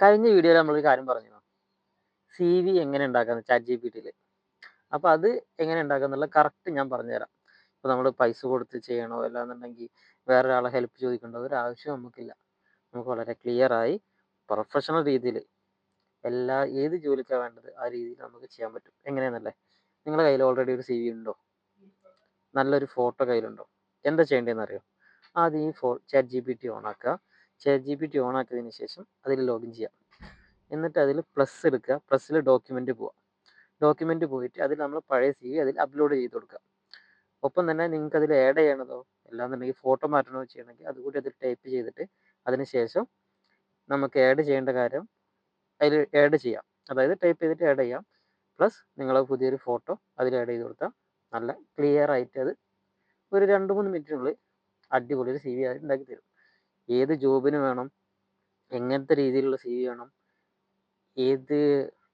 കഴിഞ്ഞ വീഡിയോയിൽ നമ്മളൊരു കാര്യം പറഞ്ഞു, സി വി എങ്ങനെ ഉണ്ടാക്കാന്ന് ചാറ്റ് ജി പി ടിയിൽ. അപ്പോൾ അത് എങ്ങനെ ഉണ്ടാക്കാന്നുള്ള കറക്റ്റ് ഞാൻ പറഞ്ഞുതരാം. ഇപ്പോൾ നമ്മൾ പൈസ കൊടുത്ത് ചെയ്യണോ അല്ലാന്നുണ്ടെങ്കിൽ വേറൊരാളെ ഹെൽപ്പ് ചോദിക്കേണ്ട ഒരാവശ്യം നമുക്കില്ല. നമുക്ക് വളരെ ക്ലിയറായി പ്രൊഫഷണൽ രീതിയിൽ ഏത് ജോലിക്കാണ് വേണ്ടത് ആ രീതിയിൽ നമുക്ക് ചെയ്യാൻ പറ്റും. എങ്ങനെയാണെന്നല്ലേ, നിങ്ങളുടെ കയ്യിൽ ഓൾറെഡി ഒരു സി വി ഉണ്ടോ, നല്ലൊരു ഫോട്ടോ കയ്യിലുണ്ടോ, എന്താ ചെയ്യേണ്ടതെന്ന് അറിയോ? ആദ്യം ഈ chat G P T on ആക്കുക. Chat G P T on ആക്കിയതിന് ശേഷം അതിൽ ലോഗിൻ ചെയ്യാം. എന്നിട്ട് അതിൽ പ്ലസ് എടുക്കുക, പ്ലസ്സിൽ ഡോക്യുമെൻറ്റ് പോവുക. ഡോക്യുമെൻറ്റ് പോയിട്ട് അതിൽ നമ്മൾ പഴയ സി വി അതിൽ അപ്ലോഡ് ചെയ്ത് കൊടുക്കുക. ഒപ്പം തന്നെ നിങ്ങൾക്ക് അതിൽ ആഡ് ചെയ്യണതോ അല്ലാന്നുണ്ടെങ്കിൽ ഫോട്ടോ മാറ്റണോ ചെയ്യണമെങ്കിൽ അതുകൂടി അതിൽ ടൈപ്പ് ചെയ്തിട്ട് അതിന് ശേഷം നമുക്ക് ആഡ് ചെയ്യേണ്ട കാര്യം അതിൽ ആഡ് ചെയ്യാം. അതായത് ടൈപ്പ് ചെയ്തിട്ട് ആഡ് ചെയ്യാം. പ്ലസ് നിങ്ങൾ പുതിയൊരു ഫോട്ടോ അതിൽ ആഡ് ചെയ്ത് കൊടുത്താൽ നല്ല ക്ലിയർ ആയിട്ട് അത് ഒരു 2-3 മിനിറ്റിനുള്ളിൽ അടിപൊളി ഒരു സി വി ആയി ഉണ്ടാക്കി തരും. ഏത് ജോബിന് വേണം, എങ്ങനത്തെ രീതിയിലുള്ള സി വി വേണം, ഏത്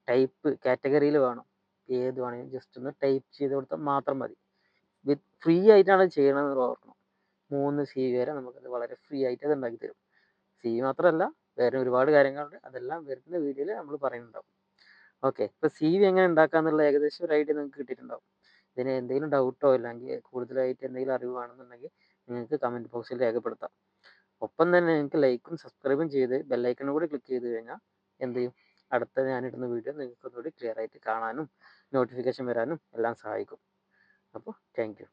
ടൈപ്പ് കാറ്റഗറിയിൽ വേണം, ഏത് വേണമെങ്കിലും ജസ്റ്റ് ഒന്ന് ടൈപ്പ് ചെയ്ത് കൊടുത്താൽ മാത്രം മതി. ഫ്രീ ആയിട്ടാണ് ചെയ്യണമെന്ന് ഓർക്കണം. 3 സി വി വരെ നമുക്കത് വളരെ ഫ്രീ ആയിട്ട് അത് ഉണ്ടാക്കി തരും. സി വി മാത്രമല്ല, വേറെ ഒരുപാട് കാര്യങ്ങളുണ്ട്. അതെല്ലാം വരുന്ന വീഡിയോയിൽ നമ്മൾ പറയുന്നുണ്ടാവും. ഓക്കെ, ഇപ്പോൾ സി വി എങ്ങനെ ഉണ്ടാക്കാന്നുള്ള ഏകദേശം ഒരു ഐഡിയ നിങ്ങൾക്ക് കിട്ടിയിട്ടുണ്ടാവും. ഇതിന് എന്തെങ്കിലും ഡൗട്ടോ അല്ലെങ്കിൽ കൂടുതലായിട്ട് എന്തെങ്കിലും അറിവ് വേണമെന്നുണ്ടെങ്കിൽ നിങ്ങൾക്ക് കമൻറ്റ് ബോക്സിൽ രേഖപ്പെടുത്താം. ഒപ്പം തന്നെ നിങ്ങൾക്ക് ലൈക്കും സബ്സ്ക്രൈബും ചെയ്ത് ബെല്ലൈക്കണും കൂടി ക്ലിക്ക് ചെയ്ത് കഴിഞ്ഞാൽ എന്ത് ചെയ്യും, അടുത്ത ഞാനിടുന്ന വീഡിയോ നിങ്ങൾക്ക് ഒന്നുകൂടി ക്ലിയർ ആയിട്ട് കാണാനും നോട്ടിഫിക്കേഷൻ വരാനും എല്ലാം സഹായിക്കും. അപ്പോൾ താങ്ക് യു.